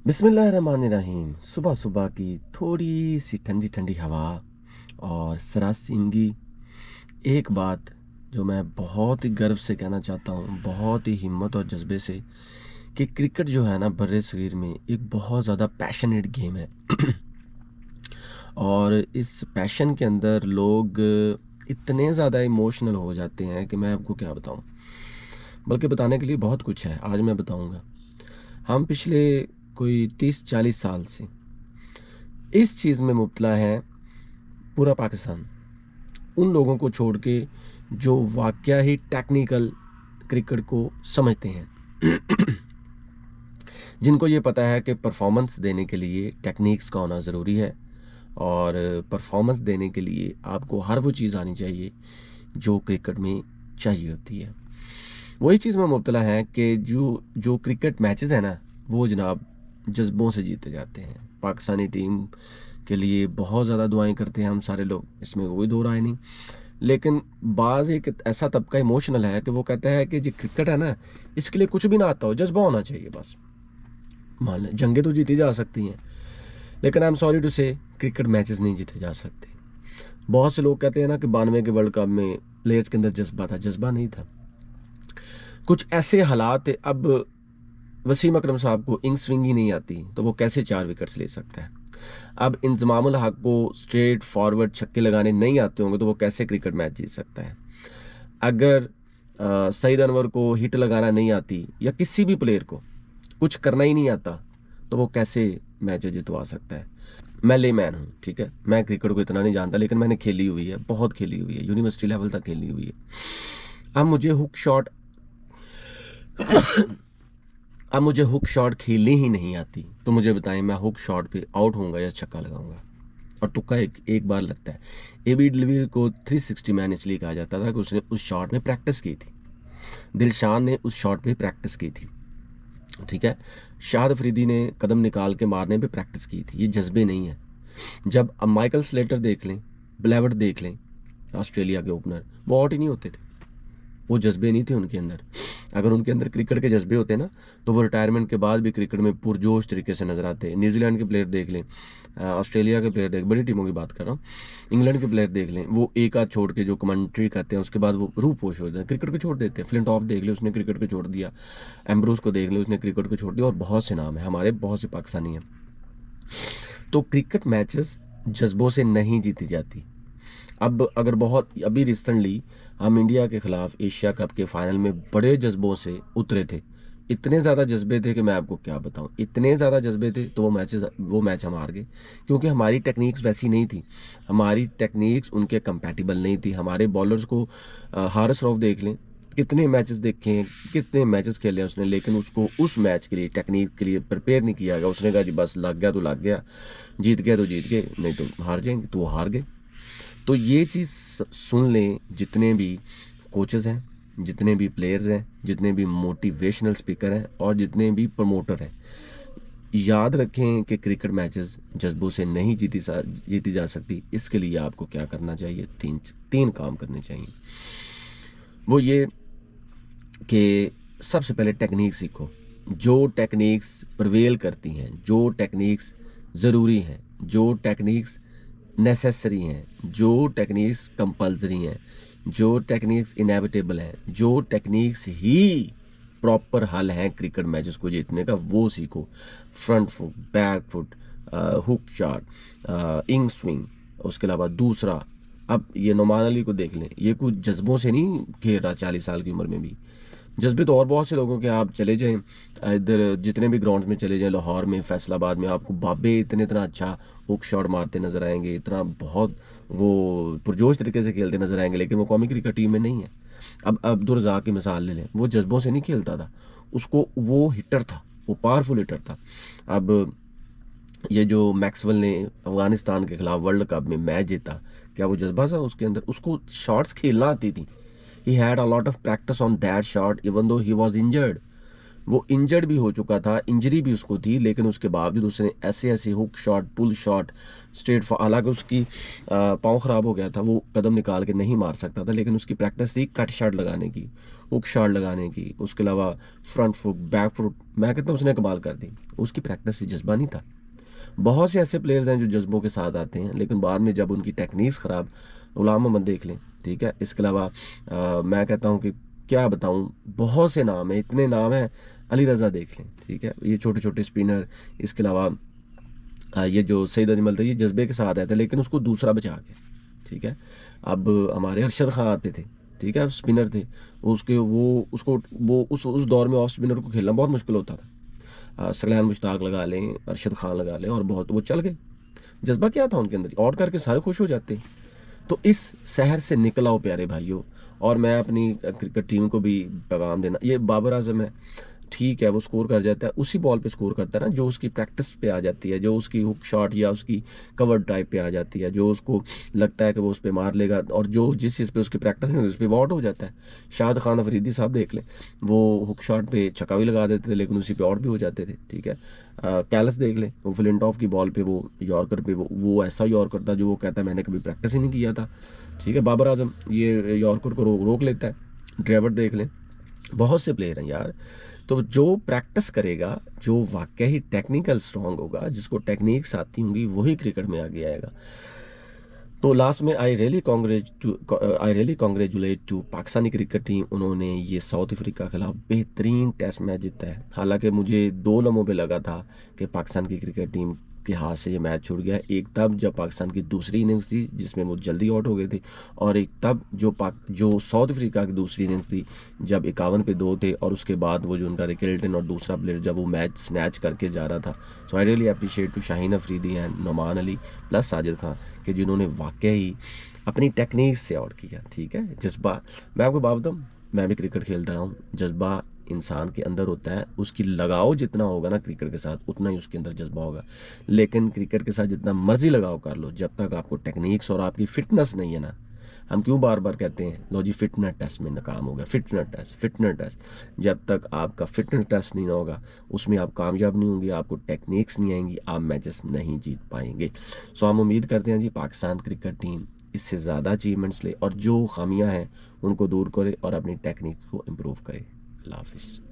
बिस्मिल्लाहिर्रहमानिर्रहीम। सुबह सुबह की थोड़ी सी ठंडी ठंडी हवा और सरासिंगी। एक बात जो मैं बहुत ही गर्व से कहना चाहता हूँ, बहुत ही हिम्मत और जज्बे से, कि क्रिकेट जो है ना बर्रे सगीर में एक बहुत ज़्यादा पैशनेट गेम है। और इस पैशन के अंदर लोग इतने ज़्यादा इमोशनल हो जाते हैं कि मैं आपको क्या बताऊँ। बल्कि बताने के लिए बहुत कुछ है, आज मैं बताऊँगा। हम पिछले कोई 30-40 साल से इस चीज़ में मुब्तला है, पूरा पाकिस्तान, उन लोगों को छोड़ के जो वाकया ही टेक्निकल क्रिकेट को समझते हैं। जिनको ये पता है कि परफॉर्मेंस देने के लिए टेक्निक्स का होना ज़रूरी है, और परफॉर्मेंस देने के लिए आपको हर वो चीज़ आनी चाहिए जो क्रिकेट में चाहिए होती है। वही चीज़ में मुब्तला है कि जो जो क्रिकेट मैचेस हैं ना, वो जनाब जज्बों से जीते जाते हैं। पाकिस्तानी टीम के लिए बहुत ज़्यादा दुआएं करते हैं हम सारे लोग, इसमें कोई दो राय नहीं। लेकिन बाज़ एक ऐसा तबका इमोशनल है कि वो कहता है कि जो क्रिकेट है ना, इसके लिए कुछ भी ना आता हो, जज्बा होना चाहिए बस। मान लें जंगें तो जीती जा सकती हैं, लेकिन आई एम सॉरी टू से क्रिकेट मैचेस नहीं जीते जा सकते। बहुत से लोग कहते हैं ना कि 92 के वर्ल्ड कप में प्लेयर्स के अंदर जज्बा था, जज्बा नहीं था। कुछ ऐसे हालात थे। अब वसीम अकरम साहब को इंग स्विंग ही नहीं आती तो वो कैसे 4 विकेट्स ले सकता है। अब इंजमामुल हक को स्ट्रेट फॉरवर्ड छक्के लगाने नहीं आते होंगे तो वो कैसे क्रिकेट मैच जीत सकता है। अगर सईद अनवर को हिट लगाना नहीं आती, या किसी भी प्लेयर को कुछ करना ही नहीं आता, तो वो कैसे मैच जितवा सकता है। मैं लेमैन हूँ, ठीक है, मैं क्रिकेट को इतना नहीं जानता, लेकिन मैंने खेली हुई है, बहुत खेली हुई है, यूनिवर्सिटी लेवल तक खेली हुई है। अब मुझे हुक शॉट अब मुझे हुक शॉट खेलनी ही नहीं आती, तो मुझे बताएं मैं हुक शॉट पे आउट होऊंगा या छक्का लगाऊंगा। और तुक्का एक बार लगता है। एबी डिलवीर को 360 मैन इसलिए कहा जाता था कि उसने उस शॉट में प्रैक्टिस की थी। दिलशान ने उस शॉट पे प्रैक्टिस की थी, ठीक है। शाहिद अफरीदी ने कदम निकाल के मारने पे प्रैक्टिस की थी। ये जज्बे नहीं है। जब अब माइकल स्लेटर देख लें, ब्लेवर्ड देख लें, ऑस्ट्रेलिया के ओपनर, वो आउट ही नहीं होते थे। वो जज्बे नहीं थे उनके अंदर। अगर उनके अंदर क्रिकेट के जज्बे होते ना, तो वो रिटायरमेंट के बाद भी क्रिकेट में पुरजोश तरीके से नजर आते हैं। न्यूजीलैंड के प्लेयर देख लें, ऑस्ट्रेलिया के प्लेयर देख, बड़ी टीमों की बात कर रहा हूँ, इंग्लैंड के प्लेयर देख लें, वो एक आध छोड़ के जो कमेंट्री करते हैं उसके बाद वो रूह पोश हो जाते हैं, क्रिकेट को छोड़ देते हैं। फ्लिंट ऑफ देख ले, उसने क्रिकेट को छोड़ दिया। एम्ब्रोस को देख ले, उसने क्रिकेट को छोड़ दिया। और बहुत से नाम है हमारे, बहुत से पाकिस्तानी हैं। तो क्रिकेट मैचेस जज्बों से नहीं जीती जाती। अब अगर बहुत अभी रिसेंटली हम इंडिया के खिलाफ एशिया कप के फाइनल में बड़े जज्बों से उतरे थे। इतने ज़्यादा जज्बे थे कि मैं आपको क्या बताऊं, इतने ज़्यादा जज्बे थे, तो वो मैच हम हार गए, क्योंकि हमारी टेक्निक्स वैसी नहीं थी। हमारी टेक्निक्स उनके कंपैटिबल नहीं थी। हमारे बॉलर्स को हारिस रऊफ देख लें, कितने मैचेस देखे हैं, कितने मैचेस खेले उसने, लेकिन उसको उस मैच के लिए, टेक्निक के लिए प्रिपेयर नहीं किया गया। उसने कहा जी बस लग गया तो लग गया, जीत गया तो जीत गए, नहीं तो हार जाएंगे, तो वो हार गए। तो ये चीज़ सुन लें जितने भी कोचेज़ हैं, जितने भी प्लेयर्स हैं, जितने भी मोटिवेशनल स्पीकर हैं, और जितने भी प्रमोटर हैं, याद रखें कि क्रिकेट मैचेस जज्बों से नहीं जीती जा सकती। इसके लिए आपको क्या करना चाहिए, तीन काम करने चाहिए। वो ये कि सबसे पहले टेक्निक सीखो। जो टेक्निक्स प्रिवेल करती हैं, जो टेक्निक्स ज़रूरी हैं, जो टेक्निक्स नेसेसरी हैं, जो टेक्निक्स कंपल्सरी हैं, जो टेक्निक्स इनेविटेबल हैं, जो टेक्निक्स ही प्रॉपर हल हैं क्रिकेट मैचेस को जीतने का, वो सीखो। Front foot, back foot, hook shot, इंग स्विंग। उसके अलावा दूसरा, अब ये नोमान अली को देख लें, ये कुछ जज्बों से नहीं खेल रहा 40 साल की उम्र में भी। जज्बे तो और बहुत से लोगों के, आप चले जाएं इधर जितने भी ग्राउंड्स में चले जाएं, लाहौर में, फैसलाबाद में, आपको बाबे इतना अच्छा हुक शॉट मारते नजर आएंगे, इतना बहुत वो पुरजोश तरीके से खेलते नजर आएंगे, लेकिन वो कौमी क्रिकेट टीम में नहीं है। अब अब्दुल रज़ाक की मिसाल ले लें, वो जज्बों से नहीं खेलता था, उसको वो हिटर था, वो पावरफुल हिटर था। अब ये जो मैक्सवेल ने अफगानिस्तान के खिलाफ वर्ल्ड कप में मैच जीता, क्या वो जज्बा था उसके अंदर? उसको शॉट्स खेलना आती थी। He had a lot of practice on that shot even though he was injured. वो इंजर्ड भी हो चुका था, इंजरी भी उसको थी, लेकिन उसके बावजूद उसने ऐसे ऐसे hook shot, pull shot, straight, हालांकि उसकी पाँव ख़राब हो गया था, वो कदम निकाल के नहीं मार सकता था, लेकिन उसकी प्रैक्टिस थी कट शॉट लगाने की। हुक शॉट लगाने की, उसके अलावा फ्रंट फुट, बैक फुट, मैं कहता हूँ उसने कमाल कर दी। उसकी प्रैक्टिस से जज्बा नहीं था। बहुत से ऐसे प्लेयर्स हैं जो जज्बों के साथ आते हैं, लेकिन बाद में जब उनकी टेक्निक्स ख़राब, गुलाम मोहम्मद देख लें, ठीक है। इसके अलावा मैं कहता हूँ कि क्या बताऊँ, बहुत से नाम हैं, इतने नाम हैं। अली रज़ा देख लें, ठीक है, ये छोटे छोटे स्पिनर। इसके अलावा ये जो सईद अजमल थे, ये जज्बे के साथ आए थे, लेकिन उसको दूसरा बचा के, ठीक है। अब हमारे अरशद खान आते थे, ठीक है, स्पिनर थे, उसके वो उसको वो उस दौर में ऑफ स्पिनर को खेलना बहुत मुश्किल होता था। सगलैन मुश्ताक लगा लें, अरशद खान लगा लें, और बहुत वो चल गए। जज्बा क्या था उनके अंदर, आउट करके सारे खुश हो जाते। तो इस शहर से निकल आओ प्यारे भाइयों। और मैं अपनी क्रिकेट टीम को भी पैगाम देना, ये बाबर आजम है, ठीक है, वो स्कोर कर जाता है, उसी बॉल पे स्कोर करता है ना जो उसकी प्रैक्टिस पे आ जाती है, जो उसकी हुक शॉट या उसकी कवर टाइप पे आ जाती है, जो उसको लगता है कि वो उस पर मार लेगा, और जो जिस चीज़ पे उसकी प्रैक्टिस नहीं होती उस पर वो आउट हो जाता है। शाद खान अफरीदी साहब देख लें, वो हुक शॉट पे छक्का भी लगा देते थे, लेकिन उसी पे आउट भी हो जाते थे, ठीक है। कैलस देख लें, वो फ्लिंटॉफ की बॉल पे, वो यॉर्कर पे, वो ऐसा यॉर्कर था जो वो कहता है मैंने कभी प्रैक्टिस ही नहीं किया था, ठीक है। बाबर आजम ये यॉर्कर को रोक लेता है। ड्राइवर देख लें, बहुत से प्लेयर हैं यार। तो जो प्रैक्टिस करेगा, जो वाकई ही टेक्निकल स्ट्रांग होगा, जिसको टेक्निक्स आती होंगी, वही क्रिकेट में आगे आएगा। तो लास्ट में I really congratulate to Pakistani cricket team. उन्होंने ये साउथ अफ्रीका के खिलाफ बेहतरीन टेस्ट मैच जीता है। हालांकि मुझे 2 लम्हों पे लगा था कि पाकिस्तान की क्रिकेट टीम के हाथ से ये मैच छूट गया। एक तब जब पाकिस्तान की दूसरी इनिंग्स थी जिसमें वो जल्दी आउट हो गए थे, और एक तब जो साउथ अफ्रीका की दूसरी इनिंग्स थी जब 51 पे 2 थे, और उसके बाद वो जो उनका रिकेल्टन और दूसरा प्लेयर जब वो मैच स्नैच करके जा रहा था। So I really appreciate to Shaheen Afridi and Noman Ali plus Sajid Khan, कि जिन्होंने वाकई अपनी टेक्निक से आउट किया, ठीक है। जज्बा, मैं आपको बात बताऊँ, मैं भी क्रिकेट खेलता रहा हूँ। जज्बा इंसान के अंदर होता है, उसकी लगाव जितना होगा ना क्रिकेट के साथ, उतना ही उसके अंदर जज्बा होगा। लेकिन क्रिकेट के साथ जितना मर्जी लगाव कर लो, जब तक आपको टेक्निक्स और आपकी फिटनेस नहीं है ना, हम क्यों बार बार कहते हैं लो जी फिटनेस टेस्ट में नाकाम हो गया, फिटनेस टेस्ट, जब तक आपका फिटनेस टेस्ट नहीं होगा उसमें आप कामयाब नहीं होंगे, आपको टेक्निक्स नहीं आएंगी, आप मैचेस नहीं जीत पाएंगे। सो हम उम्मीद करते हैं जी पाकिस्तान क्रिकेट टीम इससे ज़्यादा अचीवमेंट्स ले, और जो खामियां हैं उनको दूर करे, और अपनी टेक्निक्स को इम्प्रूव करे। अल्लाह हाफिज़।